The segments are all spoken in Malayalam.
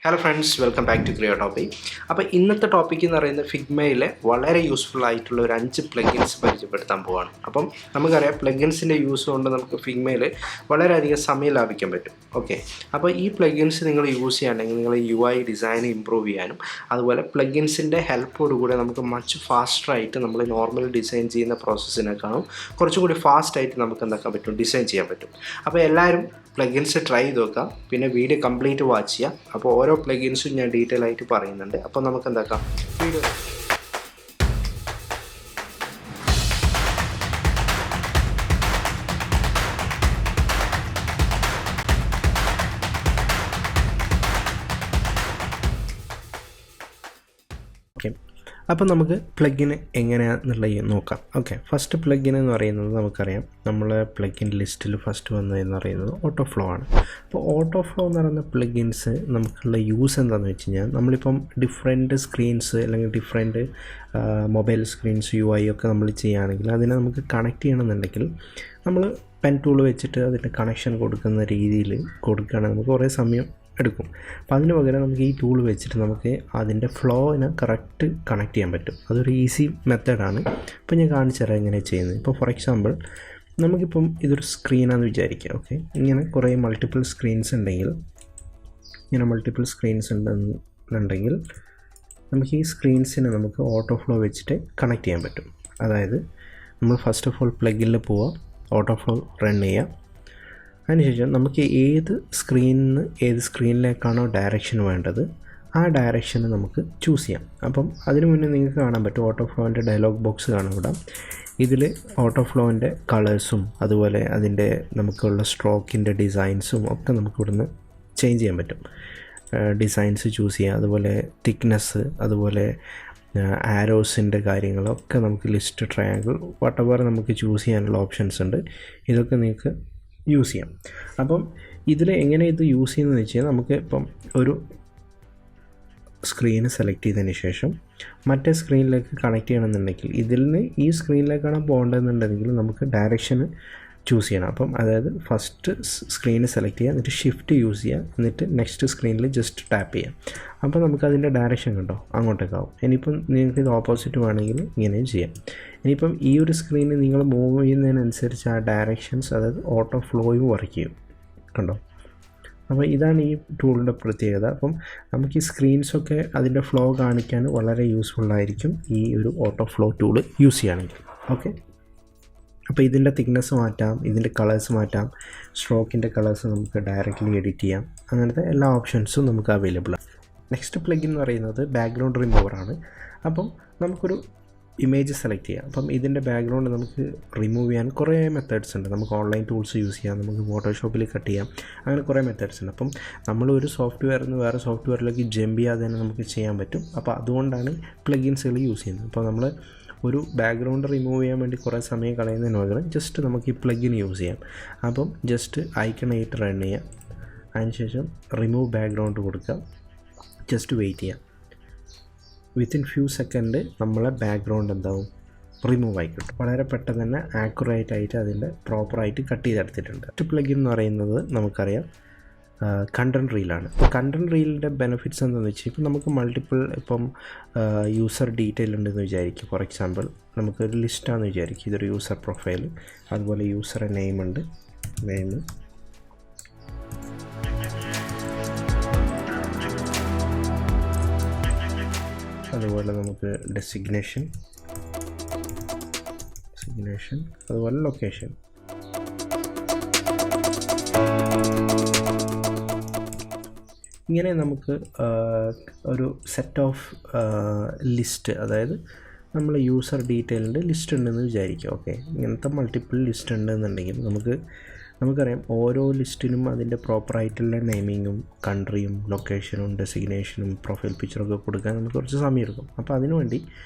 Hello friends, welcome back to creo topic. അപ്പോൾ ഇന്നത്തെ ടോപ്പിക് എന്ന് പറയുന്നത് ഫിഗ്മയിലെ വളരെ യൂസ്ഫുൾ ആയിട്ടുള്ള ഒരു 5 പ്ലഗിൻസ് പരിചയപ്പെടുത്താൻ പോവാണ്. അപ്പം നമുക്കറിയാം പ്ലഗിൻസിൻ്റെ യൂസ് കൊണ്ട് നമുക്ക് ഫിഗ്മയിൽ വളരെയധികം സമയം ലാഭിക്കാൻ പറ്റും. ഓക്കെ, അപ്പോൾ ഈ പ്ലഗിൻസ് നിങ്ങൾ യൂസ് ചെയ്യുകയാണെങ്കിൽ നിങ്ങൾ UI ഡിസൈൻ ഇമ്പ്രൂവ് ചെയ്യാനും അതുപോലെ പ്ലഗിൻസിൻ്റെ ഹെൽപ്പോടുകൂടി നമുക്ക് മച്ച് ഫാസ്റ്ററായിട്ട് നമ്മൾ നോർമൽ ഡിസൈൻ ചെയ്യുന്ന പ്രോസസ്സിനേക്കാളും കുറച്ചുകൂടി ഫാസ്റ്റായിട്ട് നമുക്ക് എന്താക്കാൻ പറ്റും, ഡിസൈൻ ചെയ്യാൻ പറ്റും. അപ്പോൾ എല്ലാവരും പ്ലഗിൻസ് ട്രൈ ചെയ്ത് നോക്കാം, പിന്നെ വീഡിയോ കംപ്ലീറ്റ് വാച്ച് ചെയ്യാം. അപ്പോൾ ഓരോ പ്ലഗിൻസും ഞാൻ ഡീറ്റെയിൽ ആയിട്ട് പറയുന്നുണ്ട്. അപ്പോൾ നമുക്ക് എന്താക്കാം, വീഡിയോ ഓക്കെ. അപ്പോൾ നമുക്ക് പ്ലഗിൻ എങ്ങനെയാണെന്നുള്ളത് നോക്കാം. ഓക്കെ, ഫസ്റ്റ് പ്ലഗിൻ എന്ന് പറയുന്നത് നമുക്കറിയാം, നമ്മൾ പ്ലഗിൻ ലിസ്റ്റിൽ ഫസ്റ്റ് വന്നതെന്ന് പറയുന്നത് ഓട്ടോഫ്ലോ ആണ്. അപ്പോൾ ഓട്ടോഫ്ലോ എന്ന് പറയുന്ന പ്ലഗിൻസ് നമുക്കുള്ള യൂസ് എന്താണെന്ന് വെച്ച് കഴിഞ്ഞാൽ, നമ്മളിപ്പം ഡിഫറെൻറ്റ് സ്ക്രീൻസ് അല്ലെങ്കിൽ ഡിഫറെൻറ്റ് മൊബൈൽ സ്ക്രീൻസ് UI ഒക്കെ നമ്മൾ ചെയ്യുകയാണെങ്കിൽ അതിനെ നമുക്ക് കണക്ട് ചെയ്യണമെന്നുണ്ടെങ്കിൽ നമ്മൾ പെൻ ടൂൾ വെച്ചിട്ട് അതിൻ്റെ കണക്ഷൻ കൊടുക്കുന്ന രീതിയിൽ കൊടുക്കുകയാണെങ്കിൽ നമുക്ക് കുറേ സമയം എടുക്കും. അപ്പോൾ അതിന് പകരം നമുക്ക് ഈ ടൂൾ വെച്ചിട്ട് നമുക്ക് അതിൻ്റെ ഫ്ലോയിനെ കറക്റ്റ് കണക്ട് ചെയ്യാൻ പറ്റും. അതൊരു ഈസി മെത്തേഡാണ്. ഇപ്പോൾ ഞാൻ കാണിച്ചു തരാം എങ്ങനെയാണ് ചെയ്യുന്നത്. ഇപ്പോൾ ഫോർ എക്സാമ്പിൾ നമുക്കിപ്പം ഇതൊരു സ്ക്രീനാണെന്ന് വിചാരിക്കുക. ഓക്കെ, ഇങ്ങനെ കുറേ മൾട്ടിപ്പിൾ സ്ക്രീൻസ് ഉണ്ടെങ്കിൽ നമുക്ക് ഈ സ്ക്രീൻസിനെ നമുക്ക് ഓട്ടോഫ്ലോ വെച്ചിട്ട് കണക്ട് ചെയ്യാൻ പറ്റും. അതായത് നമ്മൾ ഫസ്റ്റ് ഓഫ് ഓൾ പ്ലഗിനിൽ പോവുക, ഓട്ടോഫ്ലോ റൺ ചെയ്യുക. അതിനുശേഷം നമുക്ക് ഏത് സ്ക്രീനിലേക്കാണോ ഡയറക്ഷൻ വേണ്ടത് ആ ഡയറക്ഷന് നമുക്ക് ചൂസ് ചെയ്യാം. അപ്പം അതിന് മുന്നേ നിങ്ങൾക്ക് കാണാൻ പറ്റും ഓട്ടോഫ്ലോൻ്റെ ഡയലോഗ് ബോക്സ് കാണാൻ വിടാം. ഇതിൽ ഓട്ടോഫ്ലോൻ്റെ കളേഴ്സും അതുപോലെ അതിൻ്റെ നമുക്കുള്ള സ്ട്രോക്കിൻ്റെ ഡിസൈൻസും ഒക്കെ നമുക്ക് ഇവിടുന്ന് ചേഞ്ച് ചെയ്യാൻ പറ്റും. ഡിസൈൻസ് ചൂസ് ചെയ്യാം, അതുപോലെ തിക്നെസ്, അതുപോലെ ആരോസിൻ്റെ കാര്യങ്ങളൊക്കെ നമുക്ക് ലിസ്റ്റ്, ട്രയാങ്കിൾ, വട്ടവർ നമുക്ക് ചൂസ് ചെയ്യാനുള്ള ഓപ്ഷൻസ് ഉണ്ട്. ഇതൊക്കെ നിങ്ങൾക്ക് യൂസ് ചെയ്യാം. അപ്പം ഇതിൽ എങ്ങനെ ഇത് യൂസ് ചെയ്യുന്നതെന്ന് വെച്ച് കഴിഞ്ഞാൽ, നമുക്ക് ഇപ്പം ഒരു സ്ക്രീന് സെലക്ട് ചെയ്തതിന് ശേഷം മറ്റേ സ്ക്രീനിലേക്ക് കണക്ട് ചെയ്യണമെന്നുണ്ടെങ്കിൽ ഇതിൽ നിന്ന് ഈ സ്ക്രീനിലേക്കാണ് പോകേണ്ടതെന്നുണ്ടെങ്കിൽ നമുക്ക് ഡയറക്ഷന് ചൂസ് ചെയ്യണം. അപ്പം അതായത് ഫസ്റ്റ് സ്ക്രീന് സെലക്ട് ചെയ്യുക, എന്നിട്ട് ഷിഫ്റ്റ് യൂസ് ചെയ്യുക, എന്നിട്ട് നെക്സ്റ്റ് സ്ക്രീനിൽ ജസ്റ്റ് ടാപ്പ് ചെയ്യാം. അപ്പോൾ നമുക്കതിൻ്റെ ഡയറക്ഷൻ കണ്ടോ അങ്ങോട്ടേക്കാവും. ഇനിയിപ്പം നിങ്ങൾക്ക് ഇത് ഓപ്പോസിറ്റ് വേണമെങ്കിൽ ഇങ്ങനെയും ചെയ്യാം. ഇനിയിപ്പം ഈ ഒരു സ്ക്രീനിൽ നിങ്ങൾ മൂവ് ചെയ്യുന്നതിനനുസരിച്ച് ആ ഡയറക്ഷൻസ്, അതായത് ഓട്ടോ ഫ്ലോയും വർക്ക് ചെയ്യും. കണ്ടോ? അപ്പോൾ ഇതാണ് ഈ ടൂളിൻ്റെ പ്രത്യേകത. അപ്പം നമുക്ക് ഈ സ്ക്രീൻസൊക്കെ അതിൻ്റെ ഫ്ലോ കാണിക്കാൻ വളരെ യൂസ്ഫുള്ളായിരിക്കും ഈ ഒരു ഓട്ടോ ഫ്ലോ ടൂള് യൂസ് ചെയ്യുകയാണെങ്കിൽ. ഓക്കെ, അപ്പോൾ ഇതിൻ്റെ തിക്നെസ് മാറ്റാം, ഇതിൻ്റെ കളേഴ്സ് മാറ്റാം, സ്ട്രോക്കിൻ്റെ കളേഴ്സ് നമുക്ക് ഡയറക്റ്റ്ലി എഡിറ്റ് ചെയ്യാം. അങ്ങനത്തെ എല്ലാ ഓപ്ഷൻസും നമുക്ക് അവൈലബിൾ ആണ്. നെക്സ്റ്റ് പ്ലഗിൻ എന്ന് പറയുന്നത് ബാക്ക്ഗ്രൗണ്ട് റിമൂവറാണ്. അപ്പം നമുക്കൊരു ഇമേജ് സെലക്ട് ചെയ്യാം. അപ്പം ഇതിൻ്റെ ബാക്ക്ഗ്രൗണ്ട് നമുക്ക് റിമൂവ് ചെയ്യാൻ കുറേ മെത്തേഡ്സ് ഉണ്ട്. നമുക്ക് ഓൺലൈൻ ടൂൾസ് യൂസ് ചെയ്യാം, നമുക്ക് ഫോട്ടോഷോപ്പിൽ കട്ട് ചെയ്യാം, അങ്ങനെ കുറേ മെത്തേഡ്സ് ഉണ്ട്. അപ്പം നമ്മൾ ഒരു സോഫ്റ്റ്വെയറിൽ നിന്ന് വേറെ സോഫ്റ്റ്വെയറിലേക്ക് ജമ്പ് ചെയ്യാതെ തന്നെ നമുക്ക് ചെയ്യാൻ പറ്റും. അപ്പോൾ അതുകൊണ്ടാണ് പ്ലഗിൻസുകൾ യൂസ് ചെയ്യുന്നത്. അപ്പോൾ നമ്മൾ ഒരു ബാക്ക്ഗ്രൗണ്ട് റിമൂവ് ചെയ്യാൻ വേണ്ടി കുറേ സമയം കളയുന്നതിന് പകരം ജസ്റ്റ് നമുക്ക് ഈ പ്ലഗിൻ യൂസ് ചെയ്യാം. അപ്പം ജസ്റ്റ് ഐക്കണായിട്ട് റൺ ചെയ്യാം, അതിനുശേഷം റിമൂവ് ബാക്ക്ഗ്രൗണ്ട് കൊടുക്കുക, ജസ്റ്റ് വെയിറ്റ് ചെയ്യാം. വിത്തിൻ ഫ്യൂ സെക്കൻഡ് നമ്മളെ ബാക്ക്ഗ്രൗണ്ട് എന്താവും, റിമൂവ് ആയി കിട്ടും. വളരെ പെട്ടെന്ന് തന്നെ ആക്യുറേറ്റ് ആയിട്ട് അതിൻ്റെ പ്രോപ്പറായിട്ട് കട്ട് ചെയ്തെടുത്തിട്ടുണ്ട്. മറ്റ് പ്ലഗിൻ എന്ന് പറയുന്നത് നമുക്കറിയാം കണ്ടൻറ് റീലാണ്. കണ്ടൻറ് റീലിൻ്റെ ബെനിഫിറ്റ്സ് എന്താണെന്ന് വെച്ചാൽ, ഇപ്പം നമുക്ക് മൾട്ടിപ്പിൾ യൂസർ ഡീറ്റെയിൽ ഉണ്ടെന്ന് വിചാരിക്കും. ഫോർ എക്സാമ്പിൾ നമുക്കൊരു ലിസ്റ്റാണെന്ന് വിചാരിക്കും, ഇതൊരു യൂസർ പ്രൊഫൈൽ, അതുപോലെ യൂസർ നെയിം ഉണ്ട്, അതുപോലെ നമുക്ക് ഡെസിഗ്നേഷൻ, അതുപോലെ ലൊക്കേഷൻ. ഇങ്ങനെ നമുക്ക് ഒരു സെറ്റ് ഓഫ് ലിസ്റ്റ്, അതായത് നമ്മൾ യൂസർ ഡീറ്റെയിലിൻ്റെ ലിസ്റ്റ് ഉണ്ടെന്ന് വിചാരിക്കുക. ഓക്കെ, ഇങ്ങനത്തെ മൾട്ടിപ്പിൾ ലിസ്റ്റ് ഉണ്ടെന്നുണ്ടെങ്കിൽ നമുക്കറിയാം ഓരോ ലിസ്റ്റിനും അതിൻ്റെ പ്രോപ്പറായിട്ടുള്ള നെയിമിങ്ങും കൺട്രിയും ലൊക്കേഷനും ഡെസിഗ്നേഷനും പ്രൊഫൈൽ പിക്ചറൊക്കെ കൊടുക്കാൻ നമുക്ക് കുറച്ച് സമയം എടുക്കും. അപ്പോൾ അതിനുവേണ്ടി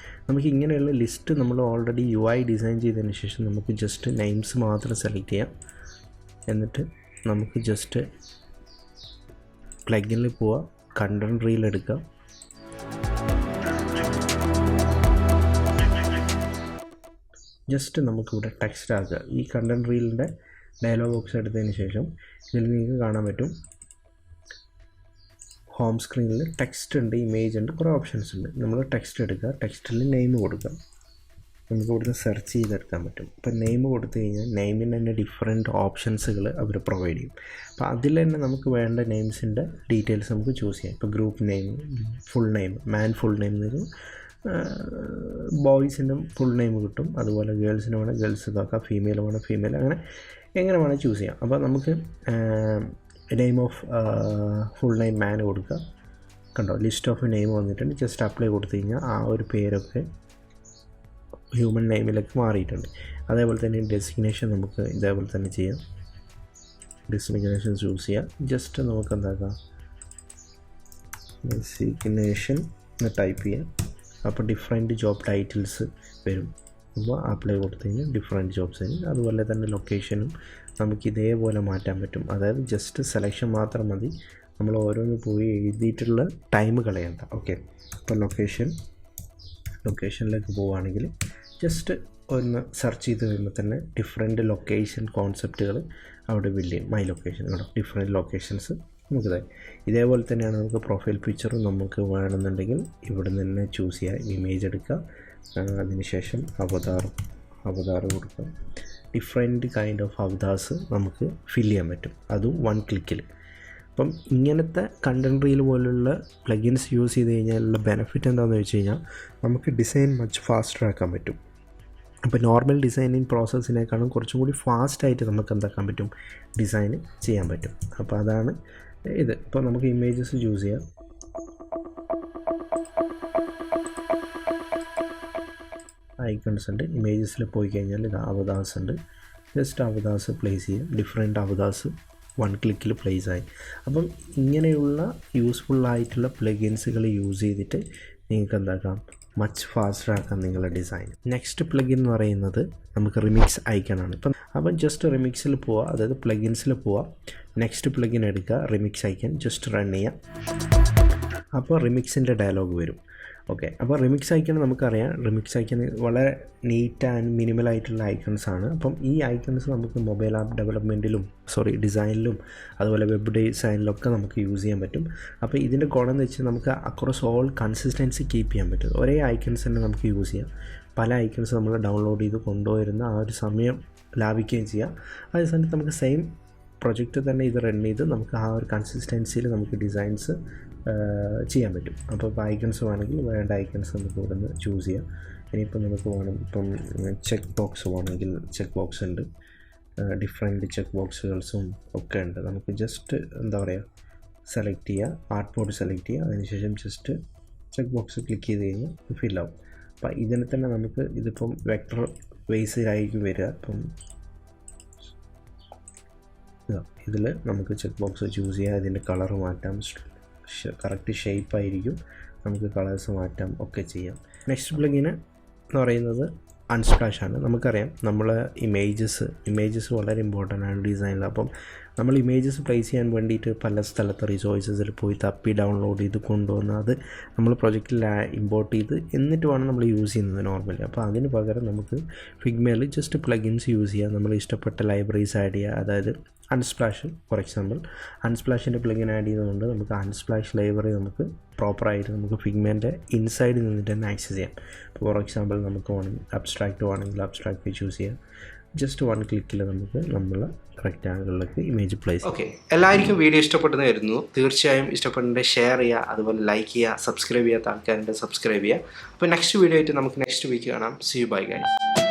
നമുക്ക് ഇങ്ങനെയുള്ള ലിസ്റ്റ് നമ്മൾ ഓൾറെഡി UI ഡിസൈൻ ചെയ്തതിന് ശേഷം നമുക്ക് ജസ്റ്റ് നെയിംസ് മാത്രം സെലക്ട് ചെയ്യാം. എന്നിട്ട് നമുക്ക് ജസ്റ്റ് പ്ലഗിനിൽ പോവുക, കണ്ടൻറ് റീൽ എടുക്കുക, ജസ്റ്റ് നമുക്കിവിടെ ടെക്സ്റ്റ് ആക്കുക. ഈ കണ്ടൻറ് റീലിൻ്റെ ഡയലോഗ് ബോക്സ് എടുത്തതിന് ശേഷം ഇതിൽ നിങ്ങൾക്ക് കാണാൻ പറ്റും ഹോം സ്ക്രീനിൽ ടെക്സ്റ്റ് ഉണ്ട്, ഇമേജ് ഉണ്ട്, കുറേ ഓപ്ഷൻസ് ഉണ്ട്. നമ്മൾ ടെക്സ്റ്റ് എടുക്കുക, ടെക്സ്റ്റിൽ നെയിം കൊടുക്കുക. നമുക്ക് ഇവിടുന്ന് സെർച്ച് ചെയ്തെടുക്കാൻ പറ്റും. ഇപ്പോൾ നെയിം കൊടുത്തു കഴിഞ്ഞാൽ നെയിമിന് തന്നെ ഡിഫറെൻറ്റ് ഓപ്ഷൻസുകൾ അവർ പ്രൊവൈഡ് ചെയ്യും. അപ്പോൾ അതിൽ തന്നെ നമുക്ക് വേണ്ട നെയിംസിൻ്റെ ഡീറ്റെയിൽസ് നമുക്ക് ചൂസ് ചെയ്യാം. ഇപ്പോൾ ഗ്രൂപ്പ് നെയിം, ഫുൾ നെയിം, മാൻ ഫുൾ നെയിം തരും, ബോയ്സിൻ്റെ ഫുൾ നെയിം കിട്ടും, അതുപോലെ ഗേൾസിന് വേണം ഗേൾസ് ഇതാക്കാം, ഫീമെയിൽ വേണം ഫീമെയിൽ, അങ്ങനെ എങ്ങനെ വേണം ചൂസ് ചെയ്യാം. അപ്പോൾ നമുക്ക് നെയിം ഓഫ് ഫുൾ നെയിം മാൻ കൊടുക്കുക. കണ്ടോ, ലിസ്റ്റ് ഓഫ് നെയിം വന്നിട്ടുണ്ട്. ജസ്റ്റ് അപ്ലൈ കൊടുത്തു കഴിഞ്ഞാൽ ആ ഒരു പേരൊക്കെ ഹ്യൂമൻ നെയിമിലേക്ക് മാറിയിട്ടുണ്ട്. അതേപോലെ തന്നെ ഡെസിഗ്നേഷൻ നമുക്ക് ഇതേപോലെ തന്നെ ചെയ്യാം. ഡെസിഗ്നേഷൻ ചൂസ് ചെയ്യാം. ജസ്റ്റ് നമുക്ക് എന്താക്കാം, ഡെസിഗ്നേഷൻ എന്ന് ടൈപ്പ് ചെയ്യാം. അപ്പോൾ ഡിഫറെൻറ്റ് ജോബ് ടൈറ്റിൽസ് വരും. അപ്പോൾ അപ്ലൈ കൊടുത്തു കഴിഞ്ഞാൽ ഡിഫറെൻറ്റ് ജോബ്സ് വരും. അതുപോലെ തന്നെ ലൊക്കേഷനും നമുക്ക് ഇതേപോലെ മാറ്റാൻ പറ്റും. അതായത് ജസ്റ്റ് സെലക്ഷൻ മാത്രം മതി, നമ്മൾ ഓരോന്ന് പോയി എഴുതിയിട്ടുള്ള ടൈം കളയണ്ട. ഓക്കെ, അപ്പോൾ ലൊക്കേഷനിലേക്ക് പോവുകയാണെങ്കിൽ ജസ്റ്റ് ഒന്ന് സെർച്ച് ചെയ്ത് കഴിയുമ്പോൾ തന്നെ ഡിഫറെൻറ്റ് ലൊക്കേഷൻ കോൺസെപ്റ്റുകൾ അവിടെ ബിൽഡ് ചെയ്യും. മൈ ലൊക്കേഷൻ കണ്ടോ, ഡിഫറെൻറ്റ് ലൊക്കേഷൻസ് നമുക്കിതായി. ഇതേപോലെ തന്നെയാണ് നമുക്ക് പ്രൊഫൈൽ പിക്ചറും നമുക്ക് വേണമെന്നുണ്ടെങ്കിൽ ഇവിടെ നിന്ന് തന്നെ ചൂസ് ചെയ്യുക. ഇമേജ് എടുക്കുക, അതിനുശേഷം അവതാർ കൊടുക്കുക. ഡിഫറെൻറ്റ് കൈൻഡ് ഓഫ് അവതാർസ് നമുക്ക് ഫില്ല് ചെയ്യാൻ പറ്റും, അതും 1 ക്ലിക്കിൽ. അപ്പം ഇങ്ങനത്തെ കണ്ടൻറ് റീൽ പോലുള്ള പ്ലഗിൻസ് യൂസ് ചെയ്ത് കഴിഞ്ഞാലുള്ള ബെനിഫിറ്റ് എന്താണെന്ന് വെച്ച് കഴിഞ്ഞാൽ നമുക്ക് ഡിസൈൻ മച്ച് ഫാസ്റ്റർ ആക്കാൻ പറ്റും. അപ്പോൾ നോർമൽ ഡിസൈനിങ് പ്രോസസ്സിനേക്കാളും കുറച്ചും കൂടി ഫാസ്റ്റായിട്ട് നമുക്ക് എന്താക്കാൻ പറ്റും, ഡിസൈൻ ചെയ്യാൻ പറ്റും. അപ്പോൾ അതാണ് ഇത്. ഇപ്പോൾ നമുക്ക് ഇമേജസ് ചൂസ് ചെയ്യാം. ഐക്കൺസ് ഉണ്ട്. ഇമേജസിൽ പോയി കഴിഞ്ഞാൽ ഇത് അവതാർസ് ഉണ്ട്. ജസ്റ്റ് അവതാർസ് പ്ലേസ് ചെയ്യാം. ഡിഫറെൻറ്റ് അവതാർസ് 1 ക്ലിക്കിൽ പ്ലേസ് ആയി. അപ്പം ഇങ്ങനെയുള്ള യൂസ്ഫുള്ളായിട്ടുള്ള പ്ലഗിൻസുകൾ യൂസ് ചെയ്തിട്ട് നിങ്ങൾക്ക് എന്താക്കാം, മച്ച് ഫാസ്റ്റർ ആക്കാം നിങ്ങളുടെ ഡിസൈൻ. നെക്സ്റ്റ് പ്ലഗിൻ എന്ന് പറയുന്നത് നമുക്ക് റിമിക്സ് ഐക്കണാണ്. അപ്പം ജസ്റ്റ് റിമിക്സിൽ പോവുക, അതായത് പ്ലഗിൻസിൽ പോവുക, നെക്സ്റ്റ് പ്ലഗിൻ എടുക്കുക, റിമിക്സ് ഐക്കൺ ജസ്റ്റ് റൺ ചെയ്യുക. അപ്പോൾ റിമിക്സിൻ്റെ ഡയലോഗ് വരും. ഓക്കെ, അപ്പോൾ റിമിക്സ് ഐക്കൺ നമുക്കറിയാം. റിമിക്സ് ഐക്കൺ വളരെ നീറ്റ് ആൻഡ് മിനിമൽ ആയിട്ടുള്ള ഐക്കൺസ് ആണ്. അപ്പം ഈ ഐക്കൺസ് നമുക്ക് മൊബൈൽ ആപ്പ് ഡെവലപ്മെൻറ്റിലും ഡിസൈനിലും അതുപോലെ വെബ് ഡിസൈനിലൊക്കെ നമുക്ക് യൂസ് ചെയ്യാൻ പറ്റും. അപ്പോൾ ഇതിൻ്റെ ഗുണമെന്ന് വെച്ചാൽ നമുക്ക് അക്രോസ് ഓൾ കൺസിസ്റ്റൻസി കീപ്പ് ചെയ്യാൻ പറ്റും. ഒരേ ഐക്കൺസ് തന്നെ നമുക്ക് യൂസ് ചെയ്യാം. പല ഐക്കൺസ് നമ്മൾ ഡൗൺലോഡ് ചെയ്ത് കൊണ്ടുവരുന്ന ആ ഒരു സമയം ലാഭിക്കുകയും ചെയ്യാം. അതേസമയത്ത് നമുക്ക് സെയിം പ്രൊജക്റ്റ് തന്നെ ഇത് റൺ ചെയ്ത് നമുക്ക് ആ ഒരു കൺസിസ്റ്റൻസിയിൽ നമുക്ക് ഡിസൈൻസ് ചെയ്യാൻ പറ്റും. അപ്പോൾ ഇപ്പോൾ ഐക്കൺസ് വേണമെങ്കിൽ വേണ്ട ഐക്കൺസ് നമുക്ക് ഇവിടെ നിന്ന് ചൂസ് ചെയ്യാം. ഇനിയിപ്പോൾ നമുക്ക് വേണം, ഇപ്പം ചെക്ക് ബോക്സ് വേണമെങ്കിൽ ചെക്ക് ബോക്സ് ഉണ്ട്, ഡിഫറെൻറ്റ് ചെക്ക് ബോക്സുകൾസും ഒക്കെ ഉണ്ട്. നമുക്ക് ജസ്റ്റ് എന്താ പറയുക, സെലക്ട് ചെയ്യുക, ആർട്ട് ബോർഡ് സെലക്ട് ചെയ്യുക, അതിനുശേഷം ജസ്റ്റ് ചെക്ക് ബോക്സ് ക്ലിക്ക് ചെയ്ത് കഴിഞ്ഞാൽ ഫില്ലാവും. അപ്പോൾ ഇതിനെ തന്നെ നമുക്ക് ഇതിപ്പം വെക്ടർ ബേസിലായിരിക്കും വരിക. ഇപ്പം ഇതിൽ നമുക്ക് ചെക്ക് ബോക്സ് ചൂസ് ചെയ്യാം, ഇതിൻ്റെ കളർ മാറ്റാം, കറക്റ്റ് ഷേപ്പായിരിക്കും, നമുക്ക് കളേഴ്സ് മാറ്റാം, ഒക്കെ ചെയ്യാം. നെക്സ്റ്റ് പ്ലഗിന് എന്ന് പറയുന്നത് അൺസ്പ്ലാഷ് ആണ്. നമുക്കറിയാം നമ്മൾ ഇമേജസ് വളരെ ഇമ്പോർട്ടൻ്റ് ആണ് ഡിസൈനിൽ. അപ്പം നമ്മൾ ഇമേജസ് പ്ലേസ് ചെയ്യാൻ വേണ്ടിയിട്ട് പല സ്ഥലത്ത് റിസോഴ്സസിൽ പോയി തപ്പി ഡൗൺലോഡ് ചെയ്ത് കൊണ്ടുവന്ന് അത് നമ്മൾ പ്രൊജക്റ്റിൽ ഇമ്പോർട്ട് ചെയ്ത് എന്നിട്ട് വേണം നമ്മൾ യൂസ് ചെയ്യുന്നത് നോർമലി. അപ്പോൾ അതിന് പകരം നമുക്ക് ഫിഗ്മയിൽ ജസ്റ്റ് പ്ലഗിൻസ് യൂസ് ചെയ്യാം. നമ്മൾ ഇഷ്ടപ്പെട്ട ലൈബ്രറീസ് ആഡ് ചെയ്യുക. അതായത് Unsplash, for example അൺസ്പ്ലാഷിൻ്റെ plugin add ചെയ്തുകൊണ്ട് നമുക്ക് അൺസ്പ്ലാഷ് ലൈബ്രറി നമുക്ക് പ്രോപ്പറായിട്ട് നമുക്ക് ഫിഗ്മേൻ്റെ ഇൻസൈഡിൽ നിന്നിട്ട് തന്നെ ആക്സസ് ചെയ്യാം. ഇപ്പോൾ ഫോർ എക്സാമ്പിൾ നമുക്ക് വേണമെങ്കിൽ അബ്സ്ട്രാക്റ്റ് വേണമെങ്കിൽ അബ്സ്ട്രാക്റ്റ് ചൂസ് ചെയ്യാം. ജസ്റ്റ് 1 ക്ലിക്കിൽ നമുക്ക് നമ്മൾ റെക്റ്റാങ്കിളിലേക്ക് ഇമേജ് പ്ലേസ്. ഓക്കെ, എല്ലാവർക്കും വീഡിയോ ഇഷ്ടപ്പെട്ടെന്ന് കരുതുന്നു. തീർച്ചയായും ഇഷ്ടപ്പെടുന്നുണ്ട് ഷെയർ ചെയ്യുക, അതുപോലെ ലൈക്ക് ചെയ്യുക, സബ്സ്ക്രൈബ് ചെയ്യാത്ത ആൾക്കാരുണ്ട് സബ്സ്ക്രൈബ് ചെയ്യുക. അപ്പോൾ നെക്സ്റ്റ് വീഡിയോ ആയിട്ട് നമുക്ക് നെക്സ്റ്റ് വീക്ക് കാണാം. See you bye guys.